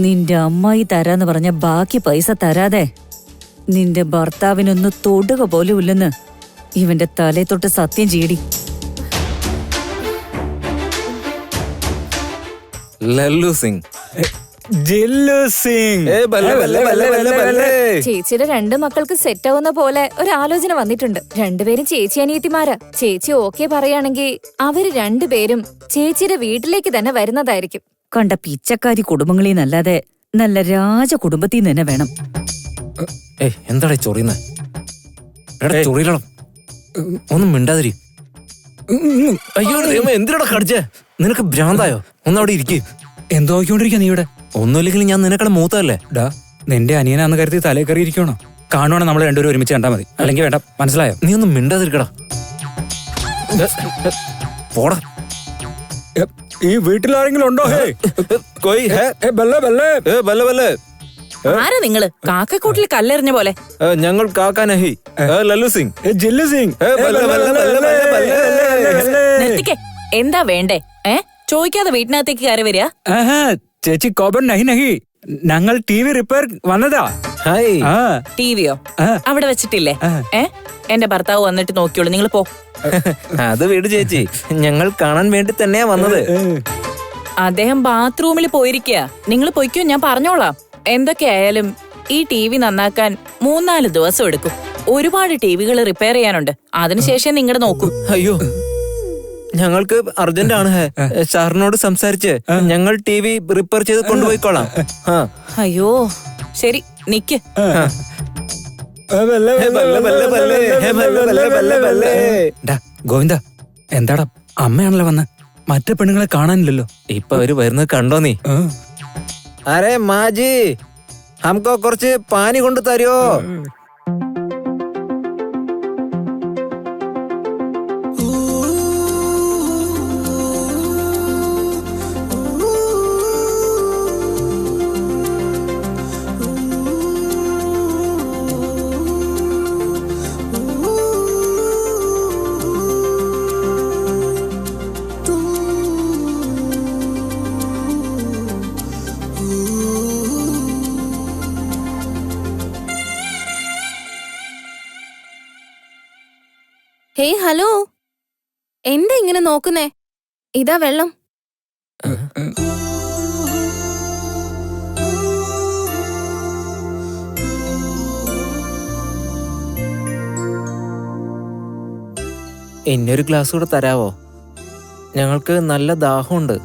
നിന്റെ അമ്മായി തരാന്ന് പറഞ്ഞ ബാക്കി പൈസ തരാതെ നിന്റെ ഭർത്താവിനൊന്ന് തൊടുക പോലും ഇല്ലെന്ന് ഇവന്റെ തലേ തൊട്ട് സത്യം ചെയ്യടി. ലല്ലു സിംഗ്, ജില്ലു സിംഗ്. ചേച്ചിയുടെ 2 മക്കൾക്ക് സെറ്റ് ആവുന്ന പോലെ ഒരു ആലോചന വന്നിട്ടുണ്ട്. 2 പേരും ചേച്ചി അനിയത്തിമാരാ. ചേച്ചി ഓക്കെ പറയുകയാണെങ്കിൽ അവര് 2 പേരും ചേച്ചിയുടെ വീട്ടിലേക്ക് തന്നെ വരുന്നതായിരിക്കും. കണ്ട പിച്ചക്കാരി കുടുംബങ്ങളിൽ നിന്നല്ലാതെ നല്ല രാജ കുടുംബത്തിൽ നിന്ന് തന്നെ വേണം. എന്താടാ ചൊറിയുന്ന? ചൊറിയിലോ, ഒന്നും മിണ്ടാതിരി. അയ്യോ എന്തിനാ കടിച്ചേ? നിനക്ക് ഭ്രാന്തായോ? ഒന്നവിടെ ഇരിക്കേ. എന്തോ നോക്കിക്കൊണ്ടിരിക്കാ നീ ഇവിടെ? ഒന്നുമില്ലെങ്കിൽ ഞാൻ നിനക്കടെ മൂത്തല്ലേ. ഡാ, നിന്റെ അനിയനാന്ന് കരുതി തലേ കയറി ഇരിക്കണോ? കാണുവാണ് നമ്മൾ 2 പേരും ഒരുമിച്ച് കണ്ടാ മതി, അല്ലെങ്കിൽ വേണ്ട. മനസ്സിലായോ? നീ ഒന്നും മിണ്ടാതിരിക്കടാ. പോടാ. ഈ വീട്ടിലാരെങ്കിലും ഉണ്ടോ? ആരാ നിങ്ങള്? കാക്കക്കൂട്ടിൽ കല്ലെറിഞ്ഞ പോലെ. ഞങ്ങൾ കാക്കാ നഹി, ലല്ലു സിംഗ്. ജില്ലു സിംഗ്. നിർത്തിക്കേ. എന്താ വേണ്ടേ? ചോദിക്കാതെ വീട്ടിനകത്തേക്ക് കയറി വരിക? ചേച്ചി കോപൻ നഹി നഹി, ഞങ്ങൾ TV റിപ്പയർ വന്നതാ. ടിവിയോ അവിടെ വെച്ചിട്ടില്ലേ? എന്റെ ഭർത്താവ് വന്നിട്ട് നോക്കിയോളൂ, നിങ്ങൾ പോ. അത് വീട് ചേച്ചി, ഞങ്ങൾ കാണാൻ വേണ്ടി തന്നെയാ വന്നത്. അദ്ദേഹം ബാത്റൂമിൽ പോയിരിക്കുക. നിങ്ങൾ പൊയ്ക്കോ, ഞാൻ പറഞ്ഞോളാം. എന്തൊക്കെയായാലും ഈ TV നന്നാക്കാൻ 3-4 ദിവസം എടുക്കും. ഒരുപാട് ടിവികൾ റിപ്പയർ ചെയ്യാനുണ്ട്. അതിനുശേഷം നിങ്ങളുടെ നോക്കൂ. അയ്യോ, ഞങ്ങൾക്ക് അർജന്റ് ആണ്. സാറിനോട് സംസാരിച്ച് ഞങ്ങൾ TV റിപ്പയർ ചെയ്ത് കൊണ്ടുപോയിക്കോളാം. അയ്യോ ശരി, നിക്ക്. ഗോവിന്ദ, എന്താടാ? അമ്മയാണല്ലോ വന്ന്, മറ്റേ പെണ്ണുങ്ങളെ കാണാനില്ലല്ലോ. ഇപ്പൊ അവര് വരുന്നത് കണ്ടോ നീ? അരേ മാജി, ഹംകോ കുറച്ച് പാനി കൊണ്ട് തരുമോ? ഹേയ് ഹലോ, എന്താ ഇങ്ങനെ നോക്കുന്നേ? ഇതാ വെള്ളം. എന്നൊരു ഗ്ലാസ് കൂടെ തരാവോ? ഞങ്ങൾക്ക് നല്ല ദാഹമുണ്ട്.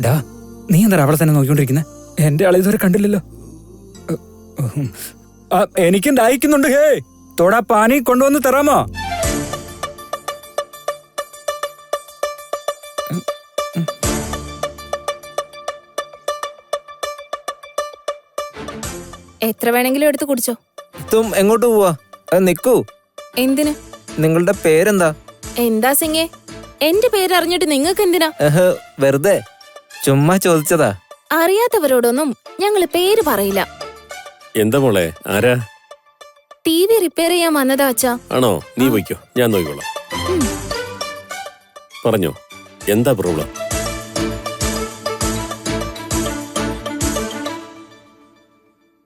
ഡാ, നീ എന്താ അവിടെ തന്നെ നോക്കിക്കൊണ്ടിരിക്കുന്നെ? എന്റെ ആളെ ഇതുവരെ കണ്ടില്ലല്ലോ. എനിക്കും ദാഹിക്കുന്നുണ്ട്. ഹേ, തോടാ പാനി കൊണ്ടുവന്ന് തരാമോ? എത്ര വേണമെങ്കിലും എടുത്ത് കുടിച്ചോ. തും എങ്ങോട്ട് പോവാ? നിക്കൂ. എന്തിന്? നിങ്ങളുടെ പേരെന്താ? എന്താ സിംഗേ, എന്റെ പേര് അറിഞ്ഞിട്ട് നിങ്ങൾക്ക് എന്തിനാ? വെറുതെ ചുമ്മാ ചോദിച്ചതാ. അറിയാത്തവരോടൊന്നും ഞങ്ങള് പേര് പറയില്ല. എന്താ മോളെ, ആരാ? TV റിപ്പയർ ചെയ്യാൻ വന്നതാ അച്ഛാ. ആണോ? നീ പോയിക്കോ, ഞാൻ നോക്കിക്കോളാം. പറഞ്ഞോ, എന്താ പ്രോബ്ലം?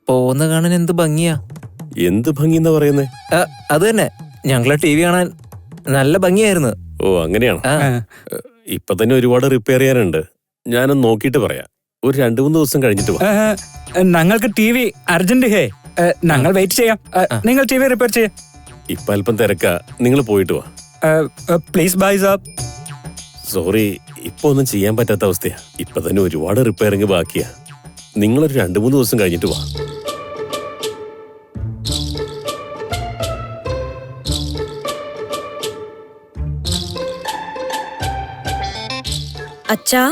പോകുന്ന കാണാൻ എന്ത് ഭംഗിയാ. എന്ത് ഭംഗി എന്നാ പറയുന്നേ? അത് തന്നെ, ഞങ്ങളെ TV കാണാൻ നല്ല ഭംഗിയായിരുന്നു. ഓ അങ്ങനെയാണോ? ഇപ്പൊ തന്നെ ഒരുപാട് റിപ്പയർ ചെയ്യാനുണ്ട്. ഞാനൊന്ന് നോക്കിയിട്ട് പറയാം. ഒരു 2-3 ദിവസം കഴിഞ്ഞിട്ട് വാ. ഞങ്ങൾക്ക് TV അർജന്റ്. ഹേ, ഞങ്ങൾ വെയിറ്റ് ചെയ്യാം. നിങ്ങൾ TV റിപ്പയർ ചെയ്യാം. ഇപ്പൊ അല്പം തിരക്കാ, നിങ്ങൾ പോയിട്ട് വാ. Please by Saab. സോറി, ഇപ്പൊ ഒന്നും ചെയ്യാൻ പറ്റാത്ത അവസ്ഥയാ. ഇപ്പൊ തന്നെ ഒരുപാട് റിപ്പയറിംഗ് ബാക്കിയാ. നിങ്ങളൊരു 2-3 ദിവസം കഴിഞ്ഞിട്ട് വാ. അച്ഛാ,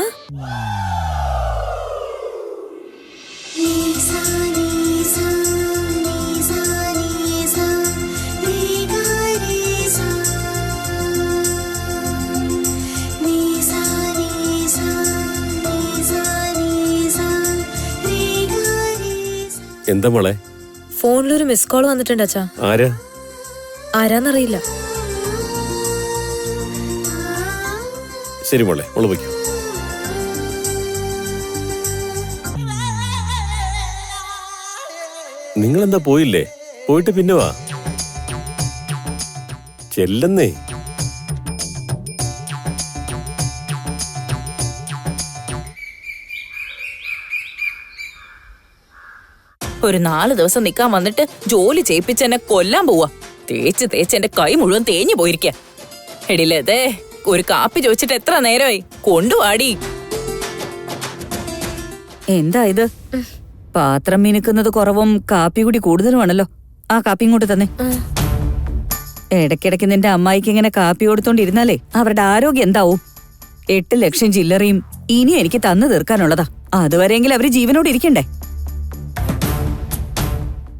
എന്താ മോളെ? ഫോണിലൊരു മിസ് കോൾ വന്നിട്ടുണ്ട് അച്ഛാ. ആരാ? ആരാന്നറിയില്ല. ശരി മോളെ, മോള് പോയിക്കോ. നിങ്ങളെന്താ പോയില്ലേ? പോയിട്ട് പിന്നെ വാ. ചെല്ലെന്നേ. ഒരു 4 ദിവസം നിക്കാൻ വന്നിട്ട് ജോലി ചെയ്യിപ്പിച്ച് എന്നെ കൊല്ലാൻ പോവാ. തേച്ച് തേച്ച് എന്റെ കൈ മുഴുവൻ തേഞ്ഞു പോയിരിക്ക. എടിലതേ, ഒരു കാപ്പി ചോദിച്ചിട്ട് എത്ര നേരമായി? കൊണ്ടുവാടി. എന്താ ഇത്? പാത്രം മിനുക്കുന്നത് കുറവും കാപ്പി കൂടി കൂടുതലുമാണല്ലോ. ആ കാപ്പി ഇങ്ങോട്ട് തന്നെ. ഇടയ്ക്കിടയ്ക്ക് നിന്റെ അമ്മായിക്ക് ഇങ്ങനെ കാപ്പി കൊടുത്തോണ്ടിരുന്നാലേ അവരുടെ ആരോഗ്യം എന്താവും? 8 ലക്ഷം ചില്ലറയും ഇനി എനിക്ക് തന്നു തീർക്കാനുള്ളതാ. അതുവരെയെങ്കിലും അവര് ജീവനോട് ഇരിക്കണ്ടേ?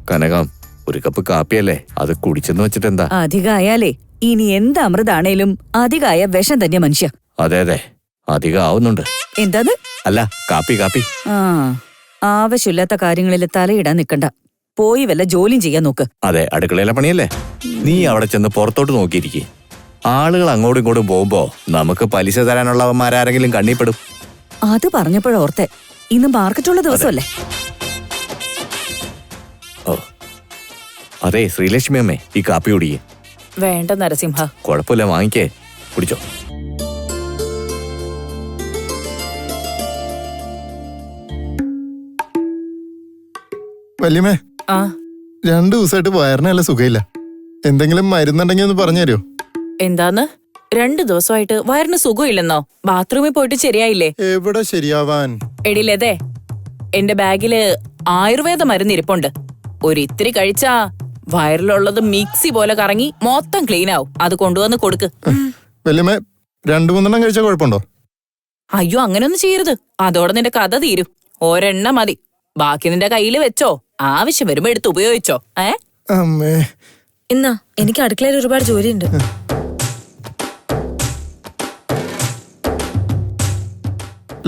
കനകം, ഒരു കപ്പ് കാപ്പിയല്ലേ, അത് കുടിച്ചെന്ന് വെച്ചിട്ട് എന്താ? അധികമായാലേ ഇനി എന്ത് അമൃതാണേലും അധികമായ വിഷം തന്നെ മനുഷ്യ. അതെ അതെ, അധികം ആവുന്നുണ്ട്. എന്താത്? അല്ല, കാപ്പി കാപ്പി. ആ, ആവശ്യമില്ലാത്ത കാര്യങ്ങളിൽ തലയിടാൻ നിക്കണ്ട. പോയി വല്ല ജോലിയും ചെയ്യാൻ നോക്ക്. അതെ, അടുക്കളയിലെ പണിയല്ലേ. നീ അവിടെ ചെന്ന് പുറത്തോട്ട് നോക്കിയിരിക്കെ. ആളുകൾ അങ്ങോട്ടും ഇങ്ങോട്ടും പോകുമ്പോ നമുക്ക് പലിശ തരാനുള്ളവന്മാരാരെങ്കിലും കണ്ണിപ്പെടും. അത് പറഞ്ഞപ്പോഴോർത്തെ, ഇന്ന് മാർക്കറ്റുള്ള ദിവസമല്ലേ? ഓ അതെ, ശ്രീലക്ഷ്മി അമ്മേ, ഈ കാപ്പി കുടിക്കേ. വേണ്ട നരസിംഹ. കുഴപ്പമില്ല, വാങ്ങിക്കേ, കുടിച്ചോ. വല്യമ്മേ, ആ 2 ദിവസമായിട്ട് വയറിന് നല്ല സുഖമില്ല. എന്തെങ്കിലും മരുന്നുണ്ടെങ്കിൽ ഒന്ന് പറഞ്ഞു തരുമോ? എന്താന്ന്? 2 ദിവസമായിട്ട് വയറിന് സുഖമില്ലെന്നോ? ബാത്റൂമിൽ പോയിട്ട് ശരിയായില്ലേ? എവിടെ ശരിയാവാൻ? എടിലതേ, എന്റെ ബാഗില് ആയുർവേദ മരുന്ന് ഇരിപ്പുണ്ട്. ഒരിത്തിരി കഴിച്ചാ വയറിലുള്ളത് മിക്സി പോലെ കറങ്ങി മൊത്തം ക്ലീൻ ആവും. അത് കൊണ്ടുവന്ന് കൊടുക്ക്. വല്യമ്മേ, 2-3 കഴിച്ചാൽ കുഴപ്പമുണ്ടോ? അയ്യോ, അങ്ങനെയൊന്നും ചെയ്യരുത്. അതോടെ നിന്റെ കഥ തീരും. ഒരെണ്ണം മതി. ബാക്കി നിന്റെ കയ്യില് വെച്ചോ, ആവശ്യം വരുമ്പോ എടുത്ത് ഉപയോഗിച്ചോ. അമ്മേ, ഇന്നാ, എനിക്ക് അടുക്കളയിൽ ഒരുപാട് ജോലിയുണ്ട്.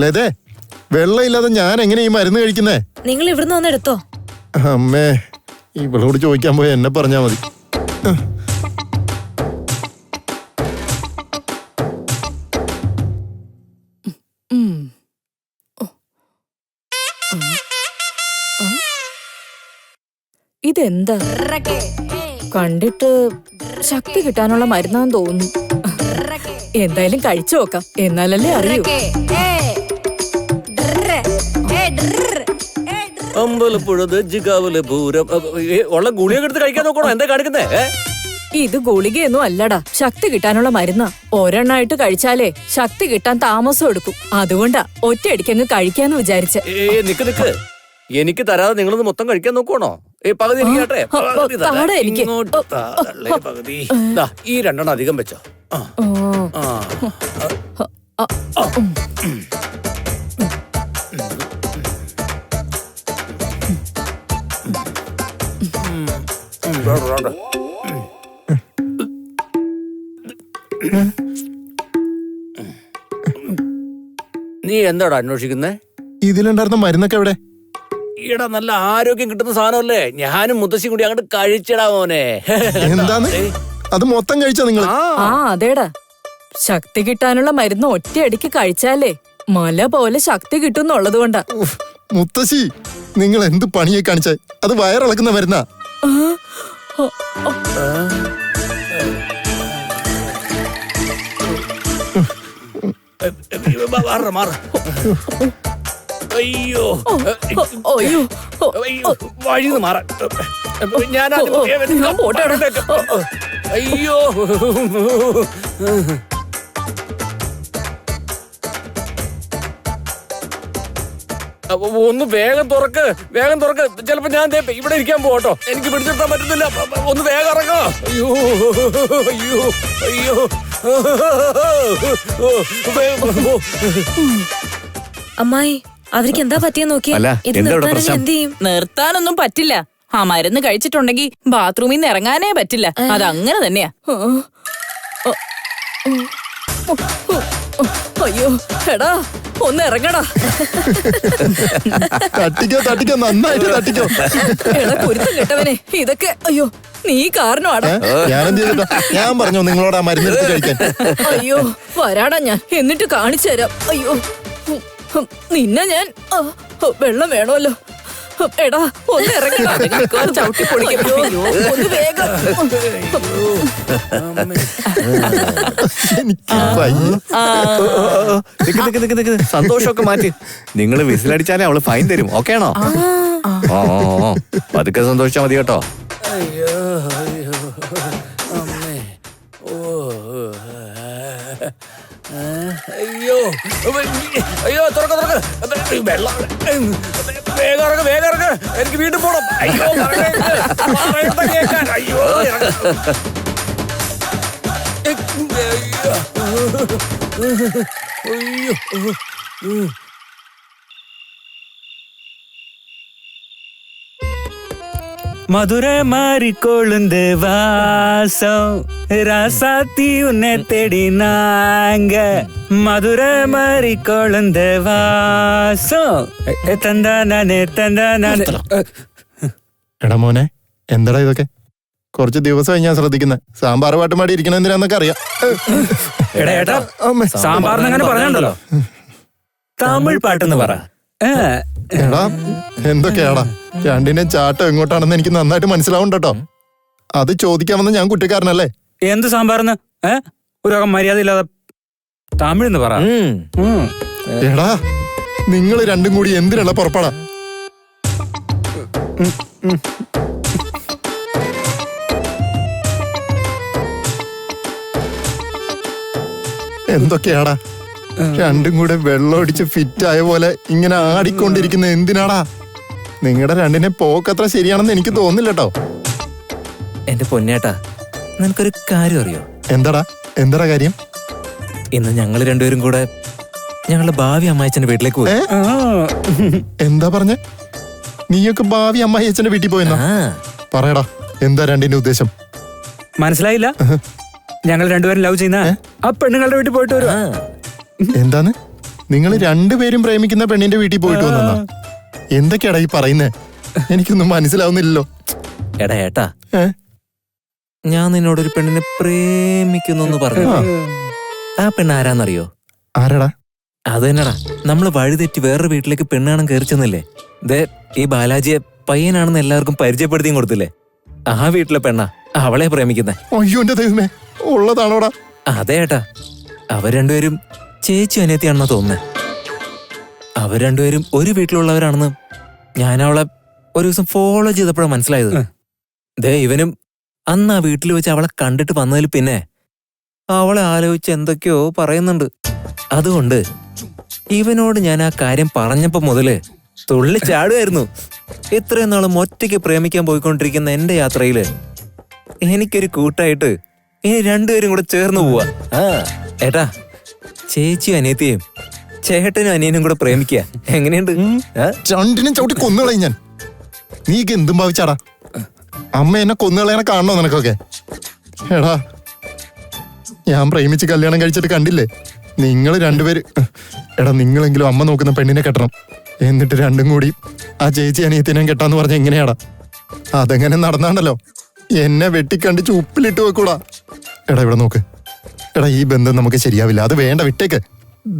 ലതേ, വെള്ളമില്ലാതെ ഞാൻ എങ്ങനെ ഈ മരുന്ന് കഴിക്കുന്നേ? നിങ്ങൾ ഇവിടുന്ന് വന്ന് എടുത്തോ. അമ്മേ, ഇവളോട് ചോദിക്കാൻ പോയി എന്നെ പറഞ്ഞാ മതി. ഇതെന്താ? കണ്ടിട്ട് ശക്തി കിട്ടാനുള്ള മരുന്നാന്ന് തോന്നുന്നു. എന്തായാലും കഴിച്ചു നോക്കാം, എന്നാലല്ലേ അറിയൂ. അമ്പലപ്പുഴ ദജ്ജിക്കാവിലെ പൂരം. ഉള്ള ഗുളിയൊക്കെ എടുത്ത് കഴിക്കാൻ നോക്കണോ? എന്താ കാണിക്കുന്നേ? ഇത് ഗുളികയൊന്നും അല്ലടാ, ശക്തി കിട്ടാനുള്ള മരുന്നാ. ഒരെണ്ണായിട്ട് കഴിച്ചാലേ ശക്തി കിട്ടാൻ താമസം എടുക്കും. അതുകൊണ്ടാ ഒറ്റയടിക്കങ്ങ് കഴിക്കാന്ന് വിചാരിച്ച. നിക്ക്, എനിക്ക് തരാതെ നിങ്ങളൊന്ന് മൊത്തം കഴിക്കാൻ നോക്കണോ? പകുതി എനിക്കട്ടെ. താടാ എനിക്ക്. പകുതി ഈ 2 അധികം വെച്ചോ. നീ എന്താടാ അന്വേഷിക്കുന്നേ? ഇതിലുണ്ടായിരുന്ന മരുന്നൊക്കെ എവിടെ? ഈടാ, നല്ല ആരോഗ്യം കിട്ടുന്ന സാധനമല്ലേ. ഞാനും മുത്തശ്ശി കൂടി അങ്ങോട്ട് കഴിച്ചടാ മോനെ. എന്താന്ന്? അത് മൊത്തം കഴിച്ചോ നിങ്ങൾ? ആ അതേടാ, ശക്തി കിട്ടാനുള്ള മരുന്ന് ഒറ്റയടിക്ക് കഴിച്ചാലേ മല പോലെ ശക്തി കിട്ടുന്നുള്ളത് കൊണ്ടാ. മുത്തശ്ശി, നിങ്ങൾ എന്ത് പണിയെ കാണിച്ചേ? അത് വയറിളക്കുന്ന മരുന്നാ. അയ്യോ, അയ്യോ, വഴിന്ന് മാറാൻ ഞാൻ അയ്യോ. ഒന്ന് വേഗം തുറക്ക്. ചിലപ്പോ ഞാൻ ഇവിടെ ഇരിക്കാൻ പോകട്ടോ. എനിക്ക് പിടിച്ചെടുത്താൻ പറ്റുന്നില്ല. ഒന്ന് വേഗം ഇറങ്ങോ. അയ്യോ അയ്യോ അയ്യോ. അമ്മായി, അവർക്ക് എന്താ പറ്റിയെന്ന് നോക്കിയാ. അല്ല, ഇത് എന്താ ഇവിടെ നിർത്താൻ പ്രശ്നം? എന്ത് ചെയ്യും? നിർത്താനൊന്നും പറ്റില്ല. ആ മരുന്ന് കഴിച്ചിട്ടുണ്ടെങ്കിൽ ബാത്റൂമിൽ നിന്ന് ഇറങ്ങാനേ പറ്റില്ല. അതങ്ങനെ തന്നെയാ. അയ്യോ എടാ, ഒന്ന് ഇറങ്ങടാ. തട്ടിക്കോ നന്നായിട്ട് തട്ടിക്കോ. എടാ കുരുത്തം കെട്ടവനെ, ഇതൊക്കെ അയ്യോ നീ കാരണമാടാ. ഞാനെന്ത് ചെയ്തിട്ടാ? ഞാൻ പറഞ്ഞോ നിങ്ങളോട് ആ മരുന്നെടുത്ത് കഴിക്കാൻ. അയ്യോ വരാടാ ഞാൻ, എന്നിട്ട് കാണിച്ചു തരാം. അയ്യോ നിന്നെ ഞാൻ വെള്ളം വേണമല്ലോ. എടാ ഒന്ന് ഇറങ്ങടാ. ചവിട്ടി പൊളിക്കോ, ഒന്ന് വേഗം. എനിക്ക് വയ്യ. നിക്ക്. സന്തോഷമൊക്കെ മാറ്റി. നിങ്ങൾ വിസിലടിച്ചാലേ അവള് ഫൈൻ തരും. ഓക്കെ ആണോ? ഓ പതുക്കെ സന്തോഷിച്ചാ മതി കേട്ടോ. അയ്യോ അമ്മേ. ഓ അയ്യോ അയ്യോ തുറക്ക വെള്ളം. വേഗം ഇറങ്ങ്. എനിക്ക് വീട്ടിൽ പോണം. അയ്യോ കേൾക്കാൻ. അയ്യോ അയ്യോ. മധുര മാറിക്കൊള്ളുന്ന വാസം രാസാത്തി ഉന്നെ തേടി നാങ്ക മധുര മാറിക്കൊള്ളുന്ന വാസം തന്താനെ. എടാ മോനെ, എന്താടാ ഇതൊക്കെ? കുറച്ച് ദിവസമായി ഞാൻ ശ്രദ്ധിക്കുന്നത്. സാമ്പാർ പാട്ട് പാടി ഇരിക്കണ എന്തിനാന്നൊക്കെ അറിയാം. എടാ ഏട്ടാ, സാമ്പാറിന് അങ്ങനെ പറഞ്ഞല്ലോ. തമിഴ് പാട്ടെന്ന് പറ. എടാ എന്തൊക്കെയാടാ? രണ്ടിനെ ചാട്ടം എങ്ങോട്ടാണെന്ന് എനിക്ക് നന്നായിട്ട് മനസ്സിലാവും കേട്ടോ. അത് ചോദിക്കാമെന്ന് ഞാൻ കുറ്റക്കാരനല്ലേ? എന്ത് സാമ്പാറിന് ഒരു മര്യാദ ഇല്ലാതെ തമിഴ്ന്ന് പറ. എടാ നിങ്ങൾ രണ്ടും കൂടി എന്തിനുള്ള പുറപ്പാടാ? എന്തൊക്കെയാടാ? രണ്ടും കൂടെ വെള്ളമടിച്ച് ഫിറ്റായ പോലെ ഇങ്ങനെ ആടിക്കൊണ്ടിരിക്കുന്ന എന്തിനാടാ? നിങ്ങളുടെ രണ്ടിനെ പോക്കത്ര ശരിയാണെന്ന് എനിക്ക് തോന്നില്ല കേട്ടോ. എന്റെ പൊന്നേട്ടാ, നിനക്കൊരു കാര്യം അറിയോ? എന്താടാ കാര്യം? ഇന്ന് ഞങ്ങൾ രണ്ടുപേരും കൂടെ ഞങ്ങളുടെ ഭാവി അമ്മായിച്ചന്റെ വീട്ടിലേക്ക് പോയി. എന്താ പറഞ്ഞ? നീയൊക്കെ ഭാവി അമ്മായി അച്ഛന്റെ വീട്ടിൽ പോയെന്നാ? പറയടാ, എന്താ രണ്ടിന്റെ ഉദ്ദേശം? മനസ്സിലായില്ല? ഞങ്ങൾ രണ്ടുപേരും ലവ് ചെയ്യുന്ന ആ പെണ്ണുങ്ങളുടെ വീട്ടിൽ പോയിട്ട് വരും. എന്താന്ന്? നിങ്ങൾ രണ്ടുപേരും പ്രേമിക്കുന്ന പെണ്ണിന്റെ വീട്ടിൽ പോയിട്ട് വന്നാ? എന്തൊക്കെയാടാ ഈ പറയുന്നേ? എനിക്കൊന്നും മനസ്സിലാവുന്നില്ലല്ലോ. എടാ ഏട്ടാ, ഞാൻ നിന്നോടൊരു പെണ്ണിനെ പ്രേമിക്കുന്നു പറഞ്ഞു. ആ പെണ്ണ് ആരാന്നറിയോ? ആരാടാ? അത് തന്നെടാ, നമ്മള് വഴിതെറ്റി വേറൊരു വീട്ടിലേക്ക് പെണ്ണാണം കയറി ചെന്നില്ലേ? ദേ ഈ ബാലാജിയെ പയ്യനാണെന്ന് എല്ലാവർക്കും പരിചയപ്പെടുത്തിയും കൊടുത്തില്ലേ? ആ വീട്ടിലെ പെണ്ണാ അവളെ പ്രേമിക്കുന്നേ. അയ്യോ എന്റെ ദൈവമേ, ഉള്ളതാണോടാ? അതെ ഏട്ടാ, അവർ രണ്ടുപേരും ചേച്ചി അനിയത്തിയാണെന്നാ തോന്നുന്നേ. അവർ രണ്ടുപേരും ഒരു വീട്ടിലുള്ളവരാണെന്ന് ഞാൻ അവളെ ഒരു ദിവസം ഫോളോ ചെയ്തപ്പോഴാണ് മനസ്സിലായത്. ദേ ഇവനും അന്ന് ആ വീട്ടിൽ വെച്ച് അവളെ കണ്ടിട്ട് വന്നതിൽ പിന്നെ അവളെ ആലോചിച്ച് എന്തൊക്കെയോ പറയുന്നുണ്ട്. അതുകൊണ്ട് ഇവനോട് ഞാൻ ആ കാര്യം പറഞ്ഞപ്പോ മുതല് തുള്ളി ചാടുമായിരുന്നു. ഇത്രയും നാളും ഒറ്റയ്ക്ക് പ്രേമിക്കാൻ പോയിക്കൊണ്ടിരിക്കുന്ന എന്റെ യാത്രയില് എനിക്കൊരു കൂട്ടായിട്ട് ഇനി രണ്ടുപേരും കൂടെ ചേർന്ന് പോവാ. ഏട്ടാ, ചേച്ചിയും അനിയത്തിയും ചേട്ടനും അനിയനും കൂടെ പ്രേമിക്കുക എങ്ങനെയുണ്ട്? രണ്ടിനും ചവിട്ടി കൊന്നുകളയും ഞാൻ. നീക്ക് എന്തും ഭാവിച്ചാടാ? അമ്മ എന്നെ കൊന്നുകളയണ കാണണോ നിനക്കൊക്കെ? എടാ, ഞാൻ പ്രേമിച്ച് കല്യാണം കഴിച്ചിട്ട് കണ്ടില്ലേ നിങ്ങൾ രണ്ടുപേര്? എടാ, നിങ്ങളെങ്കിലും അമ്മ നോക്കുന്ന പെണ്ണിനെ കെട്ടണം, എന്നിട്ട് രണ്ടും കൂടി ആ ചേച്ചി അനിയത്തിനെ കെട്ടാന്ന് പറഞ്ഞ എങ്ങനെയാടാ? അതെങ്ങനെ നടന്നാണ്ടല്ലോ എന്നെ വെട്ടിക്കണ്ടിച്ച് ഉപ്പിലിട്ട് വെക്കൂടാ. എടാ ഇവിടെ നോക്ക്. എടാ, ഈ ബന്ധം നമുക്ക് ശരിയാവില്ല. അത് വേണ്ട, വിട്ടേക്ക്.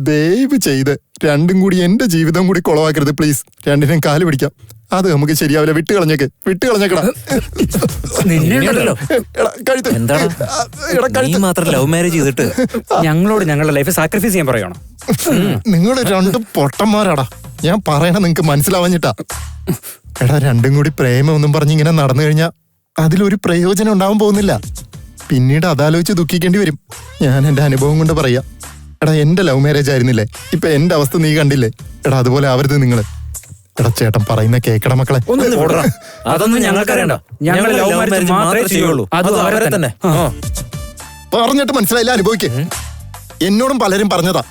ദയവ് ചെയ്ത് രണ്ടും കൂടി എന്റെ ജീവിതം കൂടി കുളവാക്കരുത് പ്ലീസ്. രണ്ടിനും കാല് പിടിക്കാം. അത് നമുക്ക് ശരിയാവില്ല. വിട്ടുകളഞ്ഞേക്കടാ. മാത്രം ലവ് മാരേജ് ചെയ്തിട്ട് ഞങ്ങളോട് ഞങ്ങളുടെ ലൈഫ് സാക്രിഫൈസ് ചെയ്യാൻ പറയണോ? നിങ്ങൾ രണ്ടും പൊട്ടന്മാരാടാ. ഞാൻ പറയണ നിങ്ങക്ക് മനസ്സിലാവാഞ്ഞിട്ടാ. എടാ, രണ്ടും കൂടി പ്രേമൊന്നും പറഞ്ഞിങ്ങനെ നടന്നു കഴിഞ്ഞാ അതിലൊരു പ്രയോജനം ഉണ്ടാവാൻ പോകുന്നില്ല. പിന്നീട് അതാലോചിച്ച് ദുഃഖിക്കേണ്ടി വരും. ഞാൻ എന്റെ അനുഭവം കൊണ്ട് പറയാ. എടാ, എന്റെ ലവ് മാരേജ് ആയിരുന്നില്ലേ? ഇപ്പൊ എന്റെ അവസ്ഥ നീ കണ്ടില്ലേ? എടാ, അതുപോലെ ആവരുത് നിങ്ങള്. എടാ ചേട്ടൻ പറയുന്ന കേക്കട മക്കളെ. അതൊന്നും ഞങ്ങൾക്കറിയണ്ട. ഞങ്ങൾ ലവ് മാരേജ് മാത്രമേ ചെയ്യുള്ളൂ. അത് അവരെ തന്നെ. പറഞ്ഞിട്ട് മനസ്സിലായില്ല, അനുഭവിക്ക്. എന്നോടും പലരും പറഞ്ഞതാ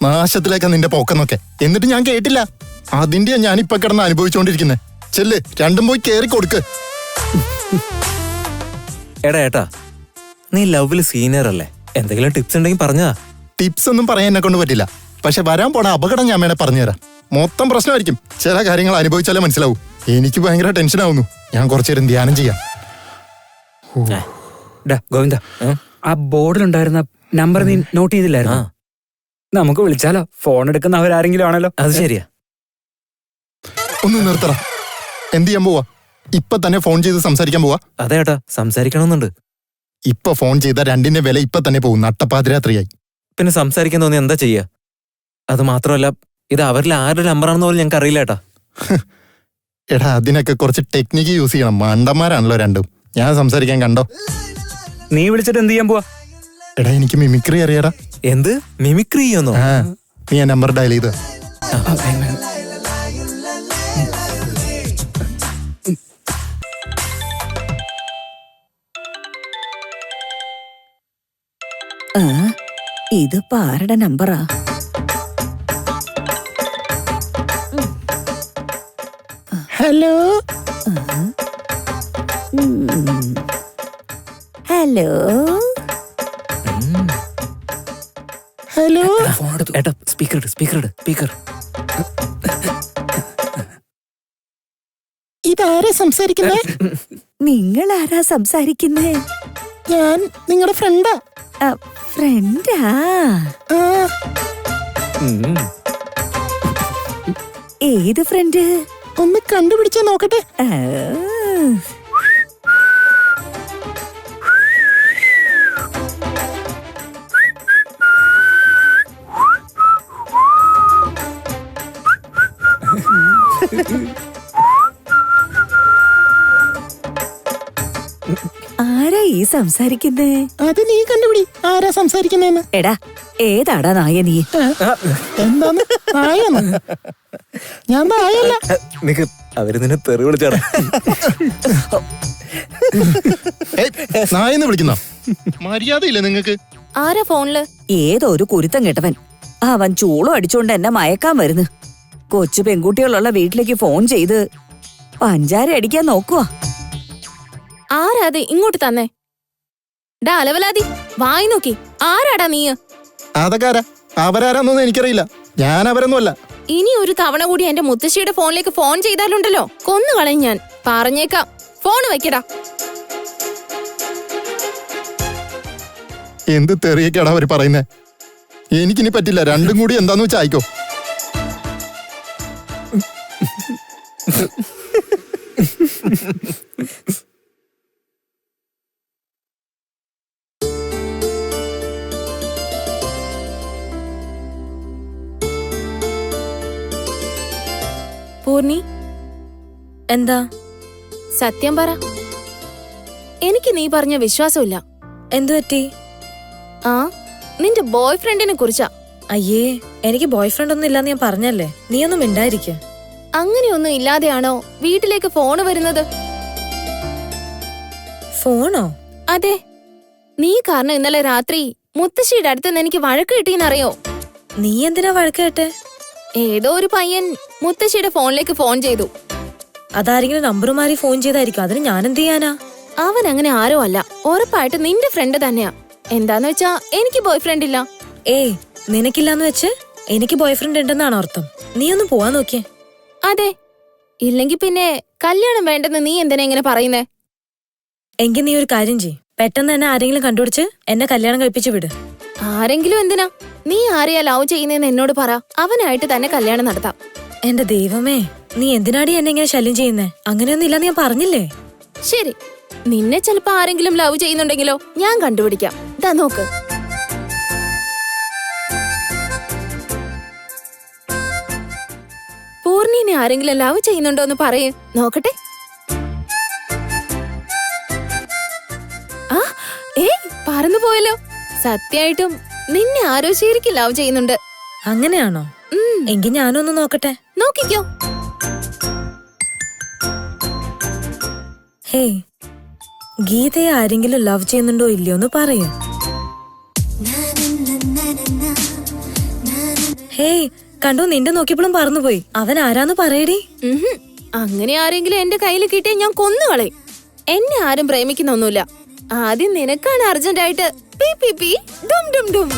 നാശത്തിലേക്കാ നിന്റെ പോക്കെന്നൊക്കെ. എന്നിട്ട് ഞാൻ കേട്ടില്ല. അതിന്റെ ഞാനിപ്പൊ കിടന്ന് അനുഭവിച്ചോണ്ടിരിക്കുന്നെ. ചെല്ല്, രണ്ടും പോയി കേറി കൊടുക്ക്. എടാ ഏട്ടാ, നീ ലവില് സീനിയർ അല്ലേ? എന്തെങ്കിലും ടിപ്സ് ഉണ്ടെങ്കിൽ പറഞ്ഞാ. ടിപ്സ് ഒന്നും പറയാൻ എന്നെ കൊണ്ട് പറ്റില്ല. പക്ഷെ വരാൻ പോണ അപകടം ഞാൻ വേണേ പറഞ്ഞുതരാം. മൊത്തം പ്രശ്നമായിരിക്കും. ചില കാര്യങ്ങൾ അനുഭവിച്ചാലേ മനസ്സിലാവൂ. എനിക്ക് ഭയങ്കര ടെൻഷൻ ആവുന്നു. ഞാൻ കുറച്ചേരം ധ്യാനം ചെയ്യാം. ഗോവിന്ദ, ആ ബോർഡിലുണ്ടായിരുന്ന നമ്പർ നീ നോട്ട് ചെയ്തില്ലായിരുന്നു? നമുക്ക് വിളിച്ചാലോ? ഫോൺ എടുക്കുന്നവരാരെങ്കിലും ആണല്ലോ. അത് ശരിയാ. ഒന്ന് നിർത്തറ. എന്ത് ചെയ്യാൻ പോവാ? ഇപ്പൊ തന്നെ ഫോൺ ചെയ്ത് സംസാരിക്കാൻ പോവാ? അതെ ഏട്ടാ, സംസാരിക്കണമെന്നുണ്ട്. ഇപ്പൊ ഫോൺ ചെയ്ത രണ്ടിന്റെ വില ഇപ്പൊ തന്നെ പോകും. നട്ടപ്പാതിരാത്രിയായി. പിന്നെ സംസാരിക്കാൻ തോന്നി എന്താ ചെയ്യാ? അത് മാത്രമല്ല, ഇത് അവരിൽ ആരുടെ നമ്പറാണെന്ന് പോലും ഞങ്ങൾക്ക് അറിയില്ല ഏട്ടാ. എടാ, അതിനൊക്കെ കുറച്ച് ടെക്നിക്ക് യൂസ് ചെയ്യണം. മണ്ടന്മാരാണല്ലോ രണ്ടും. ഞാൻ സംസാരിക്കാൻ കണ്ടോ? നീ വിളിച്ചിട്ട് എന്ത് ചെയ്യാൻ പോവാ? എടാ, എനിക്ക് മിമിക്രി അറിയാടാ. എന്ത് മിമിക്രി ചെയ്യുന്നോ? നീ ആ നമ്പർ ഡയൽ ചെയ്ത്. ഇതിപ്പോ ആരുടെ നമ്പറാ? Hello hello hello. ഏട്ടാ, സ്പീക്കർ സ്പീക്കർ. ഇതാരാ സംസാരിക്കുന്നേ? നിങ്ങൾ ആരാ സംസാരിക്കുന്നേ? ഞാൻ നിങ്ങളുടെ ഫ്രണ്ടാ. ഫ്രണ്ടാ? ഏത് ഫ്രണ്ട്? ഒന്ന് കണ്ടുപിടിച്ചാ നോക്കട്ടെ. ആരാ ഈ സംസാരിക്കുന്നേ? അത് നീ കണ്ടുപിടി ആരാ സംസാരിക്കുന്നേന്ന്. എടാ, ഏതാടാ നായ നീ? എന്താന്ന്? നായന്ന്? ഞാൻ നായല്ല. നിനക്ക് അവര് നിന്നെ തെറി വിളിച്ചാടാ. നായെന്ന് വിളിക്കുന്ന മര്യാദയില്ല നിങ്ങക്ക്? ആരാ ഫോണില്? ഏതോ ഒരു കുരുത്തം കെട്ടവൻ. അവൻ ചൂളം അടിച്ചോണ്ട് എന്നെ മയക്കാൻ വരുന്നു. കൊച്ചു പെൺകുട്ടികളുള്ള വീട്ടിലേക്ക് ഫോൺ ചെയ്ത് പഞ്ചാര അടിക്കാൻ നോക്കുവാ. ആരാതെ ഇങ്ങോട്ട് തന്നെ? ഡാ അലവലാതി, വായി നോക്കി. ആരാടാ നീ? അതൊക്കെ അവരാരാന്നൊന്നും എനിക്കറിയില്ല. ഞാൻ അവരൊന്നുമല്ല. ഇനി ഒരു തവണ കൂടി എന്റെ മുത്തശ്ശിയുടെ ഫോണിലേക്ക് ഫോൺ ചെയ്താലുണ്ടല്ലോ കൊന്നു കളയും ഞാൻ. പറഞ്ഞേക്കാം. ഫോൺ വെക്കടാ. എന്ത് തെറിയൊക്കെയാടാ അവര് പറയുന്നേ? എനിക്കിനി പറ്റില്ല. രണ്ടും കൂടി എന്താന്ന് വെച്ചാ ആയിക്കോ. പൂർണി, എന്താ? സത്യം പറ. എനിക്ക് നീ പറഞ്ഞ വിശ്വാസമില്ല. എന്തു പറ്റി? നിന്റെ ബോയ് ഫ്രണ്ടിനെ കുറിച്ചാ. അയ്യേ, എനിക്ക് ബോയ് ഫ്രണ്ട് ഒന്നും ഇല്ലാന്ന് ഞാൻ പറഞ്ഞല്ലേ. നീ ഒന്നും മിണ്ടായിരിക്ക. അങ്ങനെയൊന്നും ഇല്ലാതെയാണോ വീട്ടിലേക്ക് ഫോണ് വരുന്നത്? ഫോണോ? അതെ. നീ കാരണം ഇന്നലെ രാത്രി മുത്തശ്ശിയുടെ അടുത്തുനിന്ന് എനിക്ക് വഴക്ക് കിട്ടിയെന്നറിയോ? നീ എന്തിനാ വഴക്ക് കേട്ടെ? ഏതോ ഒരു പയ്യൻ മുത്തശ്ശിയുടെ ഫോണിലേക്ക് ഫോൺ ചെയ്തു. അതാരെങ്കിലും നമ്പർ മാറി ഫോൺ ചെയ്തായിരിക്കും. അതിന് ഞാൻ എന്ത് ചെയ്യാനാ? അവൻ അങ്ങനെ ആരോ അല്ല. ഉറപ്പായിട്ട് നിന്റെ ഫ്രണ്ട് തന്നെയാ. എന്താന്ന് വെച്ചാ എനിക്ക് ബോയ് ഫ്രണ്ട് ഇല്ല. ഏയ്, നിനക്കില്ലാന്ന് വെച്ച് എനിക്ക് ബോയ് ഫ്രണ്ട് ഉണ്ടെന്നാണ് അർത്ഥം. നീ ഒന്ന് പോവാൻ നോക്കിയേ. അതെ. ഇല്ലെങ്കി പിന്നെ കല്യാണം വേണ്ടെന്ന് നീ എന്തിനാ ഇങ്ങനെ പറയുന്നേ? എങ്കിൽ നീ ഒരു കാര്യം ചെയ്യ്. പെട്ടെന്ന് തന്നെ ആരെങ്കിലും കണ്ടുപിടിച്ച് എന്നെ കല്യാണം കഴിപ്പിച്ചു വിട്. ആരെങ്കിലും എന്തിനാ? നീ ആരെയാ ലവ് ചെയ്യുന്നതെന്ന് എന്നോട് പറ. അവനായിട്ട് തന്നെ കല്യാണം നടത്താം. എന്റെ ദൈവമേ, നീ എന്തിനാടി എന്നെ ഇങ്ങനെ ശല്യം ചെയ്യുന്നേ? അങ്ങനെയൊന്നും ഇല്ലെന്ന് ഞാൻ പറഞ്ഞില്ലേ? ശരി, നിന്നെ ചിലപ്പോ ആരെങ്കിലും ലവ് ചെയ്യുന്നുണ്ടെങ്കിലോ? ഞാൻ കണ്ടുപിടിക്കാം. ദാ നോക്ക്. പൂർണിനെ ആരെങ്കിലും ലവ് ചെയ്യുന്നുണ്ടോ എന്ന് പറയേ, നോക്കട്ടെ. പറന്നു പോയല്ലോ. സത്യായിട്ടും നിന്നെ ആരോ ശരിക്കും ലവ് ചെയ്യുന്നുണ്ട്. അങ്ങനെയാണോ? എങ്കിൽ ഞാനൊന്ന് നോക്കട്ടെ. നോക്കിക്കോ. ഹേ, ഗീതയെ ആരെങ്കിലും ലവ് ചെയ്യുന്നുണ്ടോ ഇല്ലയോ എന്ന് പറയൂ. ഹേയ്, കണ്ടു, നിന്റെ നോക്കിയപ്പോഴും പറന്നുപോയി. അവൻ ആരാന്ന് പറയടി. അങ്ങനെ ആരെങ്കിലും എന്റെ കയ്യിൽ കിട്ടിയ ഞാൻ കൊന്നുകളയും. എന്നെ ആരും പ്രേമിക്കുന്നൊന്നുമില്ല. ആദ്യം നിനക്കാണ് അർജന്റായിട്ട് പി പി പി ഡും ഡും ഡും.